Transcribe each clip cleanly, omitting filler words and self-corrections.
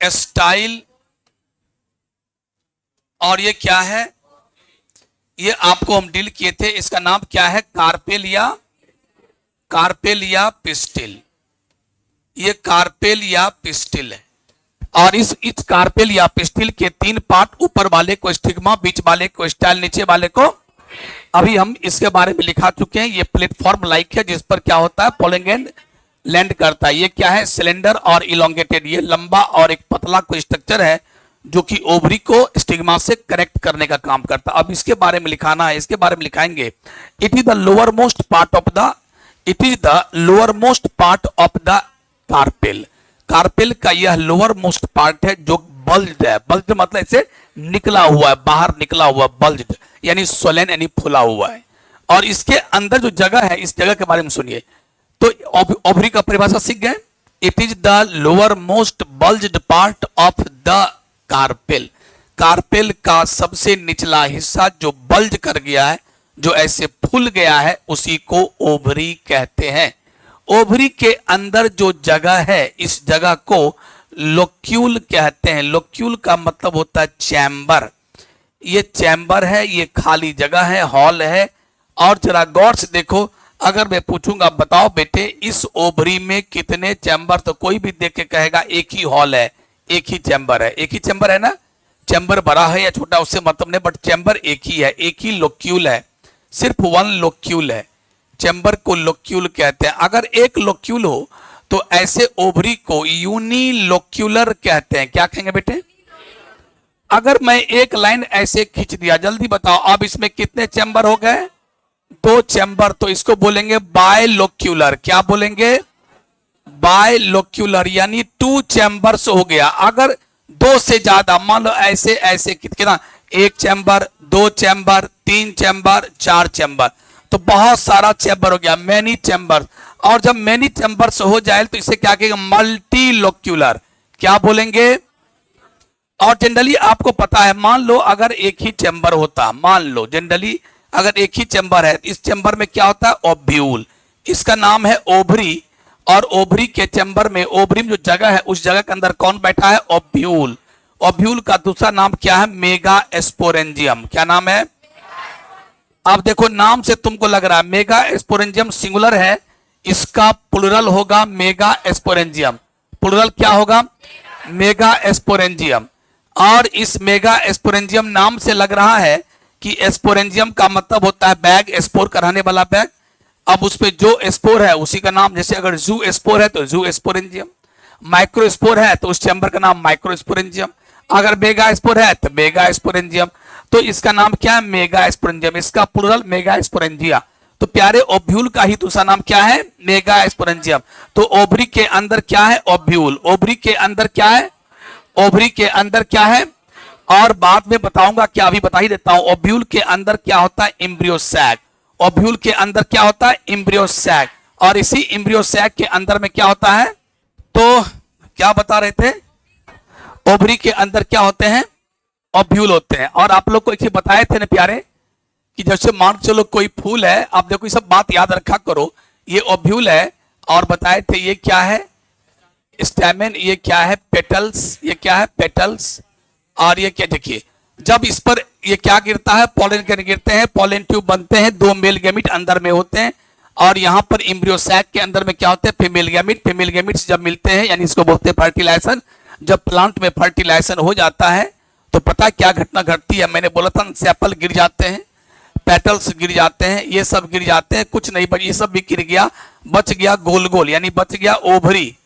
Style, और ये क्या है, ये आपको हम डील किए थे, इसका नाम क्या है, कार्पेल या पिस्टिल। ये कार्पेल या पिस्टिल है। और इस कार्पेल या पिस्टिल के 3 पार्ट, ऊपर वाले को स्टिग्मा, बीच वाले को स्टाइल, नीचे वाले को, अभी हम इसके बारे में लिखा चुके हैं। ये प्लेटफॉर्म लाइक है जिस पर क्या होता है, पोलिंग लैंड करता है। ये क्या है, सिलेंडर और इलोंगेटेड, ये लंबा और एक पतला कोई स्ट्रक्चर है जो कि ओवरी को स्टिग्मा से कनेक्ट करने का काम करता है। अब इसके बारे में लिखाना है, इसके बारे में लिखाएंगे। It is the lower most part of the carpel. Carpel का यह लोअर मोस्ट पार्ट है जो बल्ज्ड है। बल्ज्ड मतलब इसे निकला हुआ है, बाहर निकला हुआ, बल्ज्ड यानी स्वोलेन यानी फुला हुआ है। और इसके अंदर जो जगह है, इस जगह के बारे में सुनिए। तो ओवरी का परिभाषा सीख गए। It is the lower most bulged part of the carpel. Carpel का सबसे निचला हिस्सा जो बल्ज कर गया है, जो ऐसे फूल गया है, उसी को ओवरी कहते हैं। ओवरी के अंदर जो जगह है, इस जगह को लोक्यूल कहते हैं। लोक्यूल का मतलब होता है चैम्बर। ये चैम्बर है, ये खाली जगह है, हॉल है। और जरा गौर से देखो, अगर मैं पूछूंगा बताओ बेटे इस ओवरी में कितने चैम्बर, तो कोई भी देख के कहेगा एक ही हॉल है, एक ही चैम्बर है। एक ही चैम्बर है ना, चैम्बर बड़ा है या छोटा उससे मतलब नहीं, बट चैम्बर एक ही है, एक ही लोक्यूल है, सिर्फ 1 लोक्यूल है। चैम्बर को लोक्यूल कहते हैं। अगर एक लोक्यूल हो तो ऐसे ओवरी को यूनिलोक्यूलर कहते हैं। क्या कहेंगे बेटे? अगर मैं एक लाइन ऐसे खींच दिया, जल्दी बताओ अब इसमें कितने चैम्बर हो गए? 2 चैम्बर, तो इसको बोलेंगे बायलोक्यूलर। क्या बोलेंगे? बायलोक्यूलर, यानी 2 चैम्बर्स हो गया। अगर 2 से ज्यादा, मान लो ऐसे ऐसे कितना, 1 चैम्बर, 2 चैम्बर, 3 चैम्बर, 4 चैम्बर, तो बहुत सारा चैम्बर हो गया, मैनी चैम्बर। और जब मैनी चैम्बर्स हो जाए तो इसे क्या कहेंगे? मल्टीलोक्यूलर। क्या बोलेंगे? और जनरली आपको पता है, मान लो अगर एक ही चैम्बर होता, मान लो जनरली अगर एक ही चैम्बर है, इस चैम्बर में क्या होता है? ओव्यूल। इसका नाम है ओवरी। और ओवरी के चैम्बर में, ओवरी में जो जगह है, उस जगह के अंदर कौन बैठा है? ओव्यूल। ओव्यूल का दूसरा नाम क्या है? Mega sporangium. क्या नाम है? अब देखो नाम से तुमको लग रहा है मेगा स्पोरेंजियम सिंगुलर है, इसका प्लुरल होगा मेगा स्पोरेंजियम। प्लुरल क्या होगा? Mega sporangium. और इस मेगा स्पोरेंजियम नाम से लग रहा है कि स्पोरेंजियम का मतलब होता है बैग, स्पोर का रहने वाला बैग। अब उस पे जो स्पोर है उसी का नाम, जैसे अगर जू स्पोर है तो जू स्पोरेंजियम, माइक्रो स्पोर है तो उस चैम्बर का नाम माइक्रो स्पोरेंजियम, अगर मेगा स्पोर है तो मेगा स्पोरेंजियम। तो इसका नाम क्या है? Mega sporangium. इसका प्लुरल मेगा स्पोरेंजिया। तो प्यारे ओव्यूल का ही दूसरा नाम क्या है? Mega sporangium. तो ओवरी के अंदर क्या है? ओव्यूल। ओवरी के अंदर क्या है? ओवरी के अंदर क्या है? और बाद में बताऊंगा, क्या अभी बता ही देता हूं। ओव्यूल के अंदर क्या होता है? Embryo sac. ओव्यूल के अंदर क्या होता है? Embryo sac. और इसी एम्ब्रियो सैक के अंदर में क्या होता है? तो क्या बता रहे थे? ओवरी के अंदर क्या होते हैं? ओव्यूल होते हैं। और आप लोग को एक बताए थे ना प्यारे, कि जैसे मान चलो कोई फूल है, आप देखो ये सब बात याद रखा करो, ये ओव्यूल है। और बताए थे ये क्या है? स्टैमेन। ये क्या है? पेटल्स। ये क्या है? पेटल्स। और ये क्या, देखिए जब इस पर ये क्या गिरता है? पॉलन ग्रेन गिरते हैं, पॉलन ट्यूब बनते हैं, 2 मेल गैमीट अंदर में होते हैं। और यहाँ पर एम्ब्रियो सैक के अंदर में क्या होते हैं? Female gamete. फीमेल गैमीट्स जब मिलते हैं, यानी इसको बोलते हैं फर्टिलाइजेशन। जब प्लांट में फर्टिलाइजेशन हो जाता है तो पता क्या घटना घटती है? मैंने बोला था सेपल गिर जाते हैं, पेटल्स गिर जाते हैं, ये सब गिर जाते हैं, कुछ नहीं बच, ये सब भी गिर गया, बच गया गोल गोल, यानी बच गया ओवरी।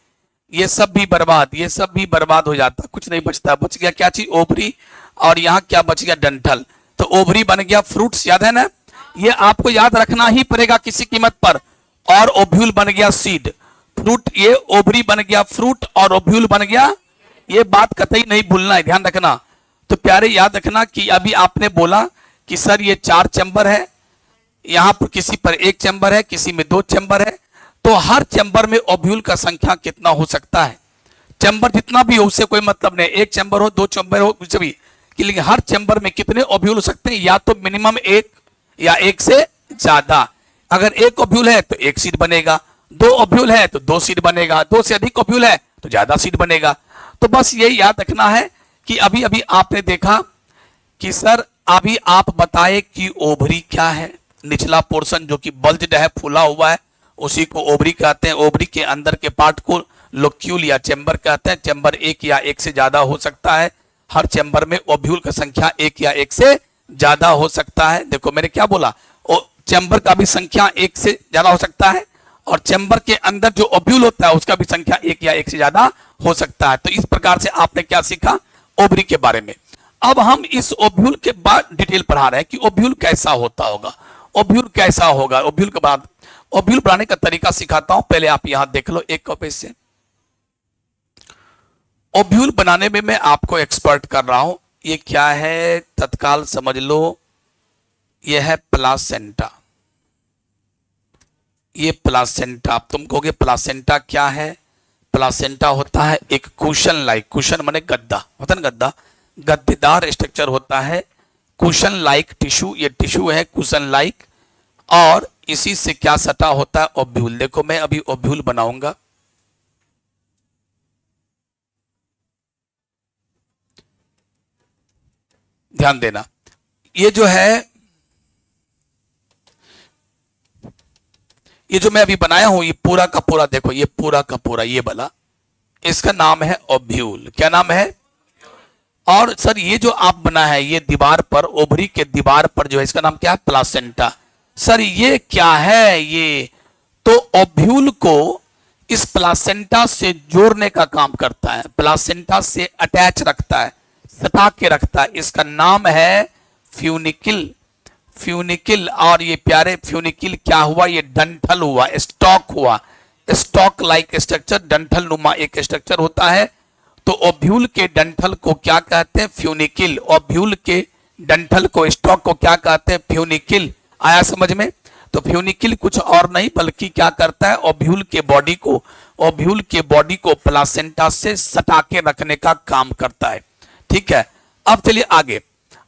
ये सब भी बर्बाद, ये सब भी बर्बाद हो जाता, कुछ नहीं बचता। बच गया क्या चीज? ओवरी। और यहाँ क्या बच गया? डंठल। तो ओवरी बन गया फ्रूट्स। याद है ना? ये आपको याद रखना ही पड़ेगा किसी कीमत पर। और ओव्यूल बन गया सीड। फ्रूट, ये ओवरी बन गया फ्रूट और ओव्यूल बन गया, ये बात कतई नहीं भूलना है, ध्यान रखना। तो प्यारे याद रखना कि अभी आपने बोला कि सर ये 4 चैम्बर है, यहां पर किसी पर 1 चैम्बर है, किसी में 2 चैम्बर है। तो हर चैम्बर में ओव्यूल का संख्या कितना हो सकता है? चैम्बर जितना भी हो उससे कोई मतलब नहीं, 1 चैम्बर हो, 2 चैम्बर हो, कुछ भी, लेकिन हर चैम्बर में कितने ओव्यूल हो सकते हैं? या तो मिनिमम 1 या 1 से ज्यादा। अगर 1 ओव्यूल है तो 1 सीड बनेगा, 2 ओव्यूल है तो 2 सीड बनेगा, 2 से अधिक ओव्यूल है तो ज्यादा सीड बनेगा। तो बस ये याद रखना है कि अभी अभी आपने देखा कि सर अभी आप बताए कि ओवरी क्या है। निचला पोर्शन जो कि बल्ज्ड है, फूला हुआ है, उसी को ओवरी कहते हैं। ओवरी के अंदर के पार्ट को लोक्यूल या चेंबर कहते हैं। चेंबर एक या एक से ज्यादा हो सकता है। हर चेंबर में ओव्यूल की संख्या एक या एक से ज्यादा हो सकता है। देखो मैंने क्या बोला, चेंबर का भी संख्या एक से ज्यादा हो सकता है, और चेंबर के अंदर जो ओव्यूल होता है उसका भी संख्या एक या एक से ज्यादा हो सकता है। तो इस प्रकार से आपने क्या सीखा ओवरी के बारे में। अब हम इस ओव्यूल के बाद डिटेल पढ़ा रहे हैं कि ओव्यूल कैसा होता होगा, ओव्यूल कैसा होगा। ओव्यूल के बाद ओव्यूल बनाने का तरीका सिखाता हूं, पहले आप यहां देख लो एक कॉपी से। ओव्यूल बनाने में मैं आपको एक्सपर्ट कर रहा हूं। ये क्या है तत्काल समझ लो, ये है प्लासेंटा। ये प्लासेंटा, आप तुम कहोगे प्लासेंटा क्या है। प्लासेंटा होता है एक कुशन लाइक, कुशन माने गद्दा होता है ना, गद्दा, गद्देदार स्ट्रक्चर होता है। कुशन लाइक टिश्यू, ये टिश्यू है कुशन लाइक, और इसी से क्या सटा होता है ओव्यूल। देखो मैं अभी ओव्यूल बनाऊंगा। ध्यान देना, ये जो है, ये जो मैं अभी बनाया हूं, ये पूरा का पूरा देखो, ये पूरा का पूरा ये वाला, इसका नाम है ओव्यूल। क्या नाम है। और सर ये जो आप बना है ये दीवार पर, ओवरी के दीवार पर जो है इसका नाम क्या है प्लासेंटा। सर ये क्या है ये, तो ओव्यूल को इस प्लासेंटा से जोड़ने का काम करता है, प्लासेंटा से अटैच रखता है, सटा के रखता है। इसका नाम है फ्यूनिकिल। फ्यूनिकिल, और ये प्यारे फ्यूनिकिल क्या हुआ, ये डंठल हुआ, स्टॉक हुआ, स्टॉक लाइक स्ट्रक्चर, डंठल नुमा एक स्ट्रक्चर होता है। तो ओव्यूल के डंठल को क्या कहते हैं फ्यूनिकिल। ओव्यूल के डंठल को, स्टॉक को क्या कहते हैं फ्यूनिकिल। आया समझ में। तो फ्यूनिकिल कुछ और नहीं बल्कि क्या करता है, ओव्यूल के बॉडी को, ओव्यूल के बॉडी को प्लासेंटा से सटा के रखने का काम करता है। ठीक है, अब चलिए आगे।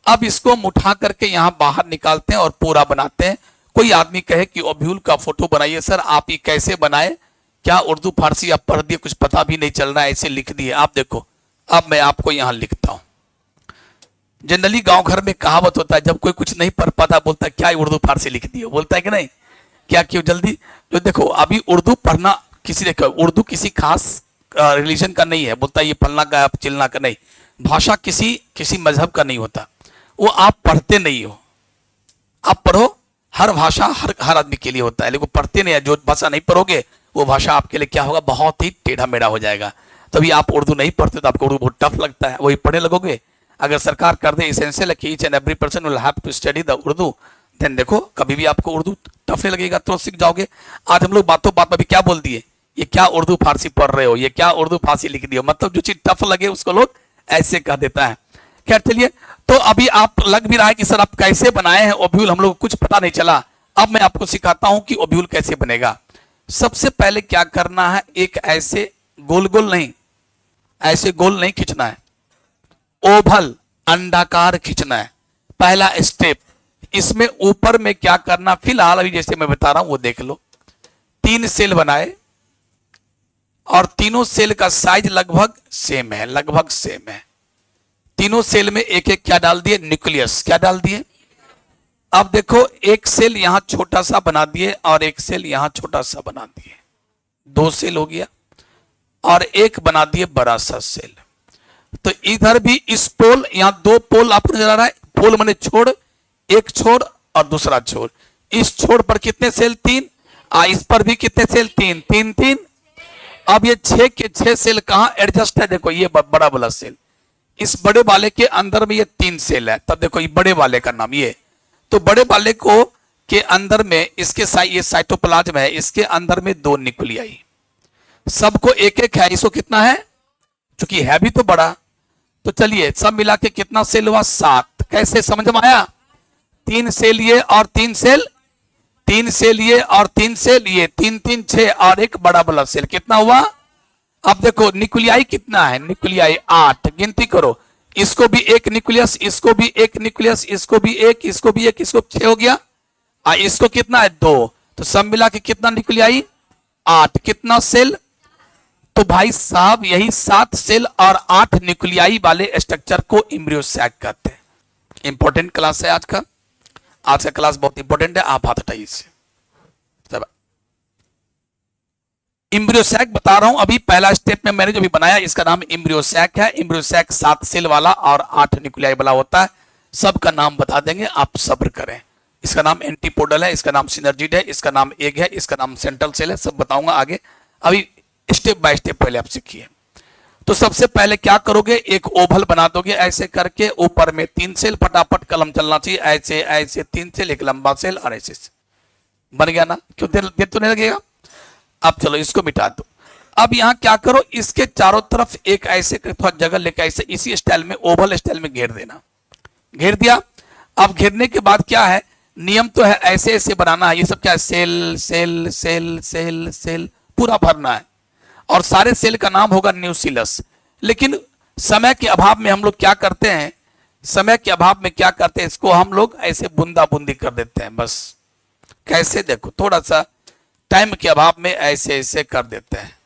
अब इसको हम उठा करके यहां बाहर निकालते हैं और पूरा बनाते हैं। कोई आदमी कहे कि ओव्यूल का फोटो बनाइए, सर आप ये कैसे बनाए, क्या उर्दू फारसी आप पढ़ दिए, कुछ पता भी नहीं चल रहा है, ऐसे लिख दिए। आप देखो, अब मैं आपको यहां लिखता हूं। जनरली गांव घर में कहावत होता है, जब कोई कुछ नहीं पढ़ पाता बोलता है क्या उर्दू फारसी लिख दिए, बोलता है कि नहीं, क्या क्यों जल्दी। जो देखो अभी उर्दू पढ़ना किसी, देखो उर्दू किसी खास रिलीजन का नहीं है, बोलता है ये फलना का है चिलना का नहीं। भाषा किसी मजहब का नहीं होता, वो आप पढ़ते नहीं हो। आप पढ़ो, हर भाषा हर आदमी के लिए होता है, लेकिन पढ़ते नहीं है। जो भाषा नहीं पढ़ोगे वो भाषा आपके लिए क्या होगा, बहुत ही टेढ़ा मेढ़ा हो जाएगा। तभी आप उर्दू नहीं पढ़ते तो आपको उर्दू बहुत टफ लगता है, वही पढ़ने लगोगे। अगर सरकार कर दे इसेंशियल कि each and every person will have to study the Urdu, then देखो कभी भी आपको उर्दू टफ नहीं लगेगा, तो सीख जाओगे। आज हम लोग बातों बात में भी क्या बोल दिए, ये क्या उर्दू फारसी पढ़ रहे हो, ये क्या उर्दू फारसी लिख दिए, मतलब जो चीज टफ लगे उसको लोग ऐसे कह देता है। खैर चलिए, तो अभी आप लग भी रहा है कि सर आप कैसे बनाए हैं ओव्यूल, हम लोग कुछ पता नहीं चला। अब मैं आपको सिखाता हूं कि ओव्यूल कैसे बनेगा। सबसे पहले क्या करना है, एक ऐसे गोल गोल नहीं, ऐसे गोल नहीं खींचना है, ओवल अंडाकार खींचना है, पहला स्टेप। इसमें ऊपर में क्या करना, फिलहाल अभी जैसे मैं बता रहा हूं वो देख लो। 3 सेल बनाए और तीनों सेल का साइज लगभग सेम है, लगभग सेम है। तीनों सेल में एक एक क्या डाल दिए, न्यूक्लियस। क्या डाल दिए। अब देखो एक सेल यहां छोटा सा बना दिए और एक सेल यहां छोटा सा बना दिए, 2 सेल हो गया, और एक बना दिए बड़ा सा सेल। तो इधर भी इस पोल, यहां 2 पोल आपको नजर आ रहा है, पोल माने छोड़, एक छोड़ और दूसरा छोड़। इस छोड़ पर कितने सेल, 3, इस पर भी कितने सेल, 3 3 3। अब ये 6 के 6 सेल कहां एडजस्ट है, देखो ये बड़ा वाला सेल, इस बड़े वाले के अंदर में ये 3 सेल है। तब देखो ये बड़े वाले का नाम ये, तो बड़े वाले को के अंदर में इसके ये साइटोप्लाज्म है, इसके अंदर में 2 न्यूक्लियाई, सबको एक एक है। इसको कितना है, चूंकि है भी तो बड़ा, तो चलिए सब मिला के कितना सेल हुआ, 7। कैसे समझ में आया, 3 सेल ये और 3 सेल, 3 सेल ये और 3 सेल ये, 3 3 6 और एक बड़ा वाला सेल, कितना हुआ। अब देखो न्यूक्लियाई कितना है, न्यूक्लियाई 8, गिनती करो। इसको भी एक न्यूक्लियस, इसको भी एक न्यूक्लियस, इसको भी एक, इसको भी एक, इसको 6 हो गया। इसको कितना है, 2। तो सब मिला के कितना न्यूक्लियाई, 8। कितना सेल, तो भाई साहब यही 7 सेल और 8 न्यूक्लियाई वाले स्ट्रक्चर को एम्ब्रियो सैक कहते हैं। इंपॉर्टेंट क्लास है आज का क्लास बहुत इंपॉर्टेंट है। आप हाथ हटाइए इससे। एम्ब्रियो सैक बता रहा हूं अभी, पहला स्टेप में मैंने जो भी बनाया इसका नाम एम्ब्रियो सैक है। एम्ब्रियो सैक 7 सेल वाला और 8 न्यूक्लियाई वाला होता है। सबका नाम बता देंगे, आप सब्र करें। इसका नाम एंटीपोडल है, इसका नाम सिनर्जिड है, इसका नाम एग है, इसका नाम सेंट्रल सेल है, सब बताऊंगा आगे। अभी स्टेप बाय स्टेप पहले आप सीखिए। तो सबसे पहले क्या करोगे, एक ओवल बना दोगे ऐसे करके, ऊपर में 3 सेल, फटाफट कलम चलना चाहिए, ऐसे ऐसे 3 सेल, एक लंबा सेल और ऐसे बन गया ना। क्यों देर तो नहीं लगेगा। अब चलो इसको मिटा दो। अब यहां क्या करो, इसके चारों तरफ एक ऐसे थोड़ा जगह लेकर ऐसे इसी स्टाइल में, ओवल स्टाइल में घेर देना। घेर दिया। अब घेरने के बाद क्या है, नियम तो है ऐसे ऐसे बनाना है। ये सब क्या है, cell cell cell cell cell पूरा भरना है। और सारे सेल का नाम होगा न्यूसिलस। लेकिन समय के अभाव में हम लोग क्या करते हैं, समय के अभाव में क्या करते हैं, इसको हम लोग ऐसे बूंदा बूंदी कर देते हैं बस। कैसे, देखो थोड़ा सा टाइम के अभाव में ऐसे ऐसे कर देते हैं।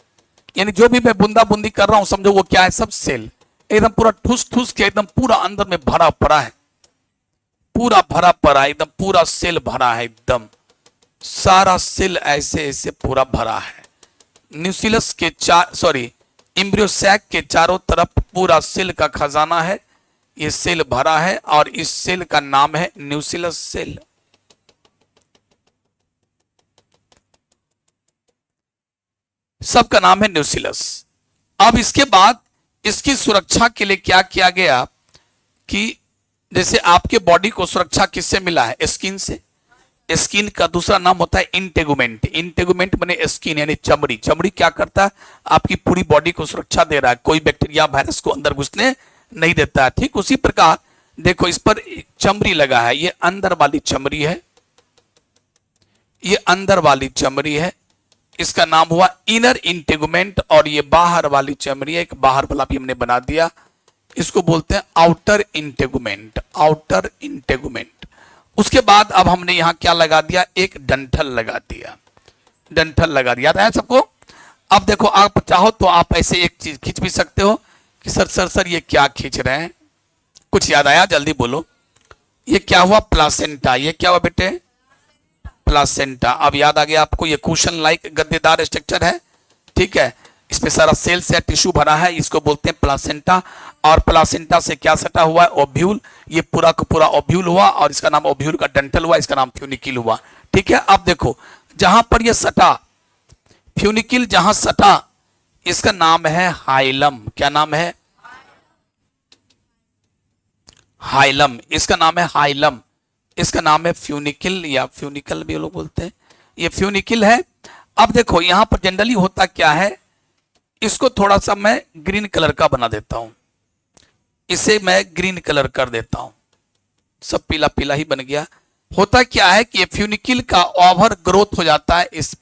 यानी जो भी मैं बूंदा बूंदी कर रहा हूं समझो वो क्या है, सब सेल एकदम पूरा ठूस ठूस के एकदम पूरा अंदर में भरा पड़ा है, पूरा भरा पड़ा है, एकदम पूरा सेल भरा है, एकदम सारा सेल ऐसे ऐसे पूरा भरा है। न्यूसिलस के एम्ब्रियो सैक के चारों तरफ पूरा सेल का खजाना है। ये सेल भरा है और इस सेल का नाम है न्यूसिलस सेल। सबका नाम है न्यूसिलस। अब इसके बाद इसकी सुरक्षा के लिए क्या किया गया कि जैसे आपके बॉडी को सुरक्षा किससे मिला है, स्किन से। स्किन का दूसरा नाम होता है इंटेगुमेंट। इंटेगुमेंट माने स्किन यानी चमड़ी। चमड़ी क्या करता है, आपकी पूरी बॉडी को सुरक्षा दे रहा है, कोई बैक्टीरिया वायरस को अंदर घुसने नहीं देता है। ठीक उसी प्रकार देखो इस पर चमड़ी लगा है, ये अंदर वाली चमड़ी है, ये अंदर वाली चमड़ी है, इसका नाम हुआ इनर इंटेगुमेंट। और ये बाहर वाली चमड़ी है, एक बाहर वाला भी हमने बना दिया, इसको बोलते हैं आउटर इंटेगुमेंट। Outer integument. उसके बाद अब हमने यहां क्या लगा दिया, एक डंठल लगा दिया। डंठल लगा दिया था सबको। अब देखो आप चाहो तो आप ऐसे एक चीज खींच भी सकते हो कि सर ये क्या खींच रहे हैं, कुछ याद आया, जल्दी बोलो। ये क्या हुआ, प्लासेंटा। ये क्या हुआ बेटे, प्लासेंटा। अब याद आ गया आपको, ये कुशन लाइक गद्देदार स्ट्रक्चर है। ठीक है, इसमें सारा सेल्स या टिश्यू भरा है, इसको बोलते हैं प्लासेंटा। और प्लासेंटा से क्या सटा हुआ है, ओव्यूल। ये पूरा का पूरा ओव्यूल हुआ और इसका नाम ओव्यूल का डंठल हुआ, इसका नाम फ्यूनिकिल हुआ। ठीक है, अब देखो जहां पर ये सटा, फ्यूनिकिल जहां सटा, इसका नाम है हाइलम। क्या नाम है, हाइलम। इसका नाम है हाइलम। इसका नाम है फ्यूनिकिल या फ्यूनिकल भी लोग बोलते हैं, ये फ्यूनिकिल है। अब देखो यहां पर जनरली होता क्या है, इसको थोड़ा सा मैं ग्रीन कलर का बना देता हूं, इसे मैं ग्रीन कलर कर देता हूं, सब पीला पीला ही बन गया। होता क्या है कि फ्यूनिकिल का ओवर ग्रोथ हो जाता है, इस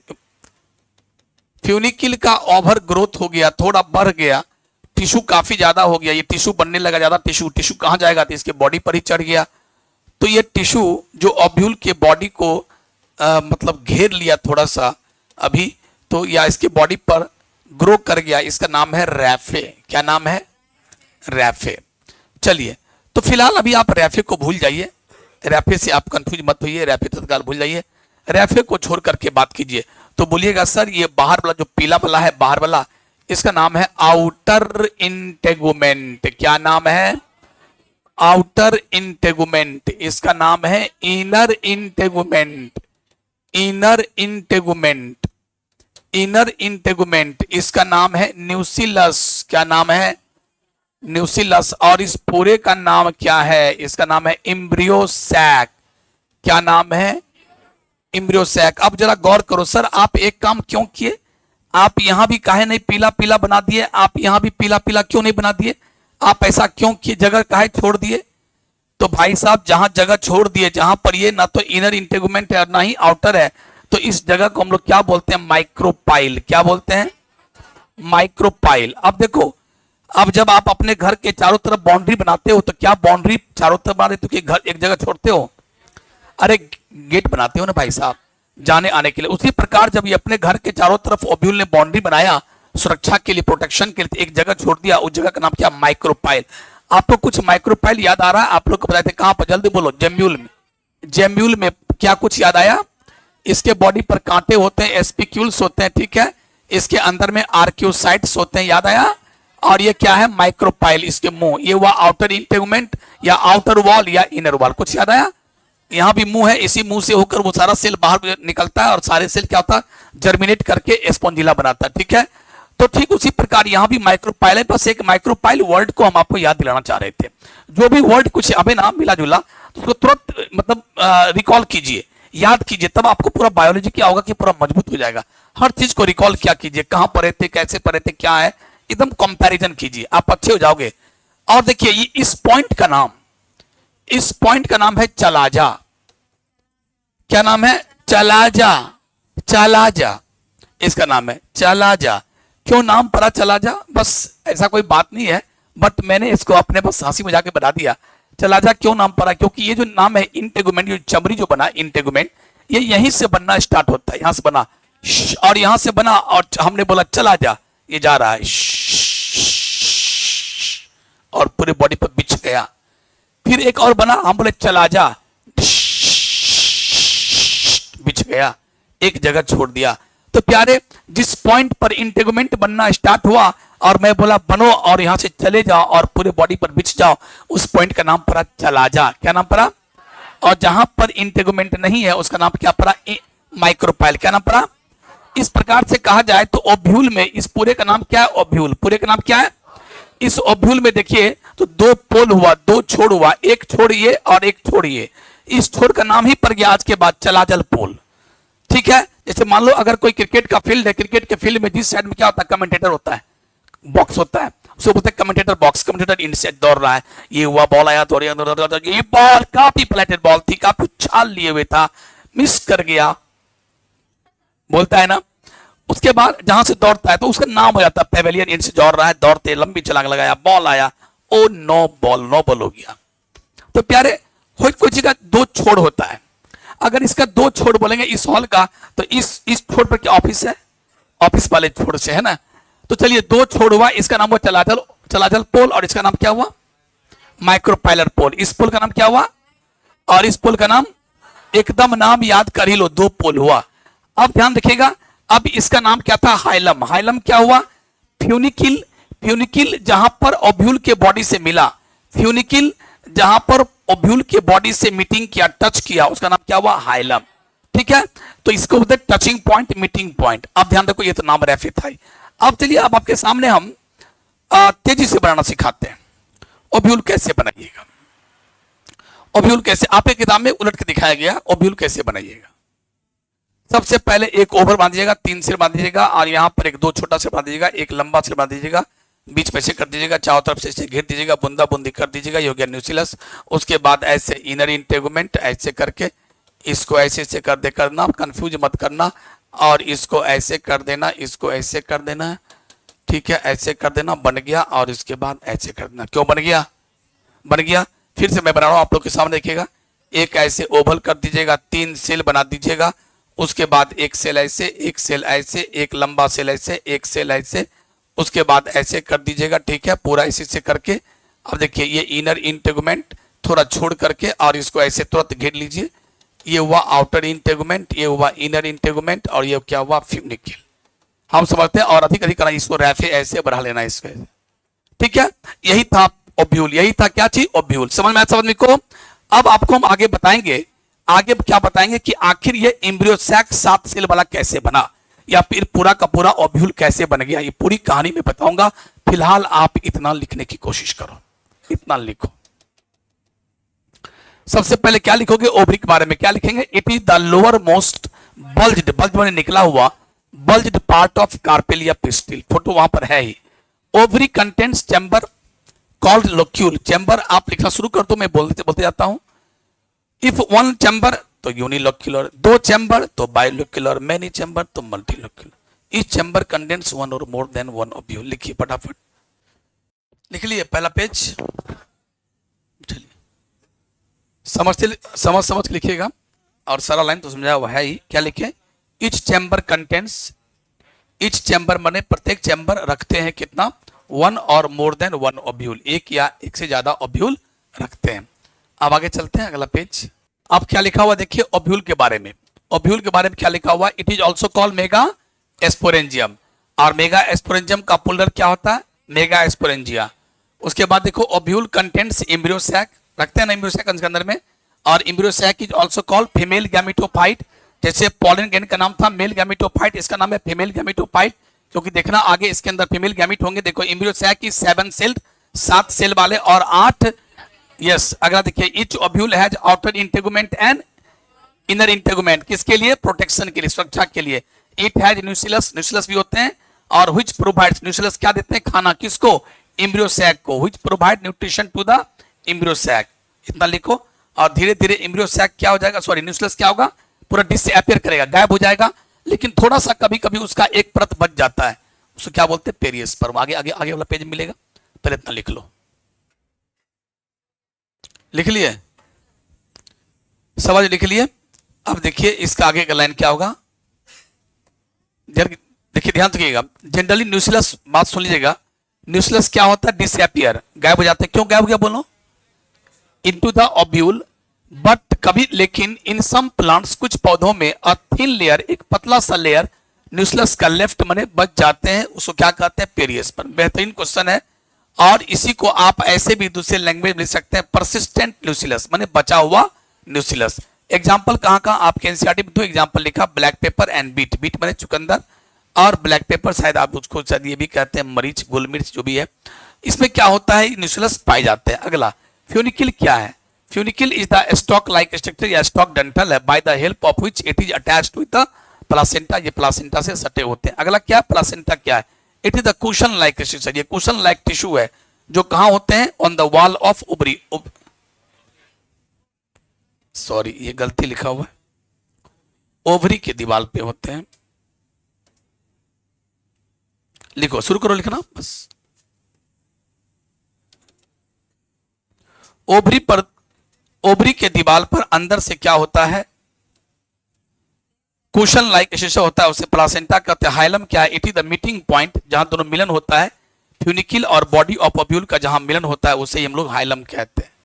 फ्यूनिकिल का ओवर ग्रोथ हो गया, थोड़ा बढ़ गया, टिश्यू काफी ज्यादा हो गया, ये टिश्यू बनने लगा ज्यादा। टिश्यू कहां जाएगा, तो इसके बॉडी पर ही चढ़ गया। तो ये टिश्यू जो ओव्यूल के बॉडी को मतलब घेर लिया थोड़ा सा अभी, तो या इसके बॉडी पर ग्रो कर गया, इसका नाम है रैफे। क्या नाम है, रैफे। चलिए, तो फिलहाल अभी आप रैफे को भूल जाइए, रैफे से आप कंफ्यूज मत होइए, रैफे तत्काल भूल जाइए। रैफे को छोड़ करके बात कीजिए। तो बोलिएगा सर ये बाहर वाला जो पीला वाला है, बाहर वाला, इसका नाम है आउटर इंटेगुमेंट। क्या नाम है, आउटर इंटेगुमेंट। इसका नाम है inner integument. Inner integument, inner integument. इसका नाम है न्यूसिलस। क्या नाम है, न्यूसिलस। और इस पूरे का नाम क्या है, इसका नाम है एम्ब्रियो सैक। क्या नाम है, एम्ब्रियो सैक। अब जरा गौर करो, सर आप एक काम क्यों किए, आप यहां भी काहे नहीं पीला पीला बना दिए, आप यहां भी पीला पीला क्यों नहीं बना दिए, आप ऐसा क्यों किए, जगह काहे छोड़ दिए। तो भाई साहब जहां जगह छोड़ दिए, जहां पर ये ना तो इनर इंटेगुमेंट है और ना ही आउटर है, तो इस जगह को हम लोग क्या बोलते हैं, माइक्रोपाइल। क्या बोलते हैं, माइक्रोपाइल। अब देखो, अब जब आप अपने घर के चारों तरफ बाउंड्री बनाते हो, तो क्या बाउंड्री चारों तरफ बना देते हो कि घर एक जगह छोड़ते हो, अरे गेट बनाते हो ना भाई साहब, जाने आने के लिए। उसी प्रकार जब ये अपने घर के चारों तरफ ओव्यूल ने बाउंड्री बनाया, सुरक्षा के लिए, प्रोटेक्शन के लिए एक जगह छोड़ दिया, उस जगह का नाम क्या? माइक्रोपाइल। आपको कुछ माइक्रोपाइल याद आ रहा है? आप लोग को बताए थे कहां पर, जल्दी बोलो। जेम्यूल में। जेम्यूल में क्या कुछ याद आया? इसके बॉडी पर कांटे होते हैं, एस्पिक्यूल्स होते हैं, ठीक है। इसके अंदर में आर्क्यूसाइट्स होते हैं, याद आया। और ये क्या है? माइक्रोपाइल। इसके मुंह, ये हुआ आउटर इंटेगुमेंट या आउटर वॉल या इनर वॉल। कुछ याद आया? यहां भी मुंह है, इसी मुंह से होकर वो सारा सेल बाहर निकलता है और सारे सेल क्या होता है? जर्मिनेट करके स्पॉन्जिला बनाता है, ठीक है। तो ठीक उसी प्रकार यहां भी माइक्रोपाइल है, बस एक माइक्रोपाइल वर्ड को हम आपको याद दिलाना चाह रहे थे। जो भी वर्ड कुछ अबे ना मिला जुला तो उसको तुरंत मतलब रिकॉल कीजिए, याद कीजिए, तब आपको पूरा बायोलॉजी क्या होगा कि पूरा मजबूत हो जाएगा। हर चीज को रिकॉल क्या कीजिए, कहां पढ़े थे, कैसे पढ़े थे, क्या है, एकदम कंपैरिजन कीजिए, आप अच्छे हो जाओगे। और देखिए ये इस पॉइंट का नाम है चलाजा। क्या नाम है? चलाजा। चलाजा इसका नाम है, चलाजा। क्यों नाम पड़ा चलाजा? बस ऐसा कोई बात नहीं है, बट मैंने इसको अपने बस हंसी मजाक में बता दिया। चलाजा क्यों नाम पड़ा? क्योंकि ये जो नाम है इंटेगुमेंट, ये चमड़ी जो बना इंटेगुमेंट, ये यहीं से बनना स्टार्ट होता है, यहां से बना और यहां से बना, और हमने बोला चला जा, ये जा रहा है और पूरे बॉडी पर बिछ गया। फिर एक और बना, हम बोले चला जा, बिछ गया, एक जगह छोड़ दिया। तो प्यारे, जिस पॉइंट पर इंटेगुमेंट बनना स्टार्ट हुआ और मैं बोला बनो और यहां से चले जाओ और पूरे बॉडी पर बिछ जाओ, उस पॉइंट का नाम पड़ा चलाजा। क्या नाम पड़ा? और जहां पर इंटेगुमेंट नहीं है उसका नाम क्या पड़ा? माइक्रोपाइल। क्या नाम पड़ा? इस प्रकार से कहा जाए तो ओव्यूल में इस पूरे का नाम क्या है? ओव्यूल। पूरे का नाम क्या है? इस ओव्यूल में देखिए तो दो पोल हुआ, दो छोड़ हुआ, एक छोड़ ये और एक छोड़ ये। इस छोड़ का नाम ही पड़ गया आज के बाद चलाजल पोल, ठीक है। जैसे मान लो अगर कोई क्रिकेट का फील्ड है, क्रिकेट के फील्ड में जिस साइड में क्या होता है? कमेंटेटर होता है, बॉक्स होता है, उसको बोलते हैं कमेंटेटर बॉक्स। कमेंटेटर इन से दौड़ रहा है, ये हुआ, बॉल आया, दौड़, ये बॉल काफी फ्लैटेड बॉल थी, काफी उछाल लिए हुए था, मिस कर गया, बोलता है ना। उसके बाद जहां से दौड़ता है तो उसका नाम हो जाता है पेवेलियन। इन से दौड़ रहा है, दौड़ते लंबी छलांग लगाया, बॉल आया, oh no ball, no ball हो गया। तो प्यारे, कोई जगह दो छोड़ होता है, अगर इसका दो छोड़ बोलेंगे इस हॉल का, तो इस छोड़ पर क्या ऑफिस है? ऑफिस वाले छोड़ से, है ना। तो चलिए दो छोड़ हुआ, इसका नाम हुआ चलाजल पोल और इसका नाम क्या हुआ? माइक्रोपाइलर पोल। इस पोल का नाम क्या हुआ? और इस पोल का नाम, एकदम नाम याद कर ही लो, दो पोल हुआ। अब ध्यान रखिएगा, अब इसका नाम क्या था? हाइलम। हाइलम क्या हुआ? फ्यूनिकिल। फ्यूनिकिल जहां पर ओव्यूल के बॉडी से मिला, फ्यूनिकिल जहां पर ओव्यूल के बॉडी से मीटिंग किया, टच किया, उसका नाम क्या हुआ? हाइलम, ठीक है। तो इसको बोलते हैं टचिंग पॉइंट, मीटिंग पॉइंट। अब ध्यान रखो, ये तो नाम रैफे था ही। अब चलिए, अब आपके सामने हम तेजी से बनाना सिखाते हैं। ओव्यूल कैसे बनाइएगा, ओव्यूल कैसे आपके किताब में उलट के दिखाया गया, ओव्यूल कैसे बनाइएगा। सबसे पहले एक ओवर बांधिएगा, 3 सिर बांध दीजिएगा और यहां पर एक दो छोटा सिर बांध दीजिएगा, एक लंबा सिर बांध दीजिएगा, बीच में से कर दीजिएगा, चारों तरफ से इसे घेर दीजिएगा, बूंदा बूंदी कर दीजिएगा, ये हो गया न्यूसिलस। उसके बाद ऐसे इनर इंटेगुमेंट ऐसे करके इसको ऐसे कर दे, करना, कंफ्यूज मत करना, और इसको ऐसे कर देना, इसको ऐसे कर देना, ठीक है, ऐसे कर देना, बन गया। और इसके बाद ऐसे कर देना। क्यों बन गया? बन गया। फिर से मैं बना रहा हूं, आप लोग के सामने देखिएगा। एक ऐसे ओवल कर दीजिएगा, 3 सेल बना दीजिएगा, उसके बाद एक सेल ऐसे, एक सेल ऐसे, एक लंबा सेल ऐसे, एक सेल ऐसे, उसके बाद ऐसे कर दीजिएगा, ठीक है, पूरा इसी से करके। अब देखिए ये इनर इंटेगुमेंट थोड़ा छोड़ करके और इसको ऐसे तुरंत घेर लीजिए, ये हुआ आउटर इंटेगुमेंट, ये हुआ इनर इंटेगुमेंट और ये क्या हुआ? फ्यूनिकिल। हम समझते हैं और अधिक अधिक करना, इसको रैफे ऐसे बढ़ा लेना इसको, ठीक है। यही था ओव्यूल, यही था क्या चीज? ओव्यूल। समझ में आया समझ में को? अब आपको हम आगे बताएंगे, आगे क्या बताएंगे कि आखिर ये एम्ब्रियो सैक 7 सेल वाला कैसे बना, या फिर पूरा का पूरा ओव्यूल कैसे बन गया, ये पूरी कहानी में बताऊंगा। फिलहाल आप इतना लिखने की कोशिश करो, इतना लिखो। सबसे पहले क्या लिखोगे? ओवरी के बारे में क्या लिखेंगे? It is the lower most bulged, bulge मैंने निकला हुआ, बल्ज्ड पार्ट ऑफ कार्पेल या पिस्टिल। फोटो वहां पर है ही। Ovary contents chamber called locule. Chamber आप लिखना शुरू कर दो, मैं बोलते जाता हूं। इफ वन चैम्बर तो यूनिलोक्यूलर, 2 चैम्बर तो बाइलोक्यूलर, मेनी चैम्बर तो मल्टीलोक्यूलर। ईच चैम्बर कंटेंट्स 1 और मोर देन 1 ओव्यूल। लिखिए फटाफट, लिख लिए पहला पेज। चलिए समझ के लिखिएगा, और सारा लाइन तो समझाया हुआ है ही। क्या लिखे? Each chamber contents each chamber माने प्रत्येक चैम्बर रखते हैं कितना, वन और मोर देन वन ओव्यूल, एक या एक से ज्यादा ओव्यूल रखते हैं। अब आगे चलते हैं, अगला पेज। अब क्या लिखा हुआ देखिए ओव्यूल के बारे में। ओव्यूल के बारे में क्या लिखा हुआ, it is also called megasporangium, और मेगा एस्पोरेंजियम का पुलर क्या होता है, मेगा एस्पोरेंजिया। उसके बाद देखो ओव्यूल कंटेंट्स एम्ब्रियो सैक, रखते हैं ना एम्ब्रियो सैक के अंदर में, और embryo sac is also called female gametophyte. जैसे पॉलन ग्रैंड का नाम था मेल गैमेटोफाइट, इसका नाम है फीमेल गैमेटोफाइट, क्योंकि देखना आगे इसके अंदर फीमेल गैमेट होंगे। देखो एम्ब्रियो सैक की 7 सेल्ड, 7 सेल वाले और 8, यस। अगला देखिए each ovule has outer integument and inner integument, किसके लिए, प्रोटेक्शन के लिए, सुरक्षा के लिए। इट हैज न्यूक्लियस, न्यूक्लियस भी होते हैं, और व्हिच प्रोवाइड्स, न्यूक्लियस क्या देते हैं, खाना, किसको, एम्ब्रियो सैक को, which provide nutrition to the embryo sac. इतना लिखो, और धीरे धीरे एम्ब्रियो सैक क्या हो जाएगा, सॉरी न्यूक्लियस क्या होगा, पूरा डिसअपीयर करेगा, गायब हो जाएगा, लेकिन थोड़ा सा कभी कभी उसका एक परत बच जाता है, उसको क्या बोलते हैं, पेरियोस्पर्म। आगे आगे आगे वाला पेज मिलेगा, पहले इतना लिख लो। लिख लिए, समझ लिख लिए। अब देखिए इसका आगे का लाइन क्या होगा, देखिए ध्यान रखिएगा। जनरली न्यूक्लियस, बात सुन लीजिएगा, न्यूक्लियस क्या होता है, डिसअपीयर, गायब हो जाते हैं। क्यों गायब हो गया बोलो, इनटू द ओव्यूल, बट कभी, लेकिन इन सम प्लांट्स, कुछ पौधों में अ थिन लेयर, एक पतला सा लेयर न्यूक्लियस का लेफ्ट मने बच जाते हैं, उसको क्या कहते हैं, पेरियोस्पर्म। बेहतरीन क्वेश्चन है, और इसी को आप ऐसे भी दूसरे लैंग्वेज में लिख सकते हैं, परसिस्टेंट न्यूक्लियस माने बचा हुआ न्यूक्लियस। एग्जाम्पल कहाँ कहाँ आपके एनसीईआरटी में 2 एग्जाम्पल लिखा, black pepper and beet, beet माने चुकंदर, और ब्लैक पेपर शायद आप उसको शायद ये भी कहते हैं मरीच, गोल मिर्च जो भी है। इसमें क्या होता है, न्यूक्लियस पाए जाते हैं। अगला फ्यूनिकिल क्या है, funicle is the stalk like structure या स्टॉक डंठल है, by the help of which it is attached with the placenta, ये प्लासेंटा से सटे होते हैं। अगला क्या, प्लासेंटा क्या है, it is the cushion like structure, ये कुशन लाइक टिश्यू है, जो कहां होते हैं, on the wall of ovary, sorry ये गलती लिखा हुआ है, ओवरी की दीवार पे होते हैं। लिखो, शुरू करो लिखना बस। ओवरी पर, ओवरी के दीवार पर अंदर से क्या होता है, कुशन लाइक स्ट्रक्चर होता है, उसे प्लासेंटा कहते हैं। हाइलम क्या है, it is the meeting point, जहां दोनों मिलन होता है, फ्यूनिकिल और बॉडी ऑफ ओव्यूल का जहां मिलन होता है, उसे हम लोग हाइलम कहते हैं।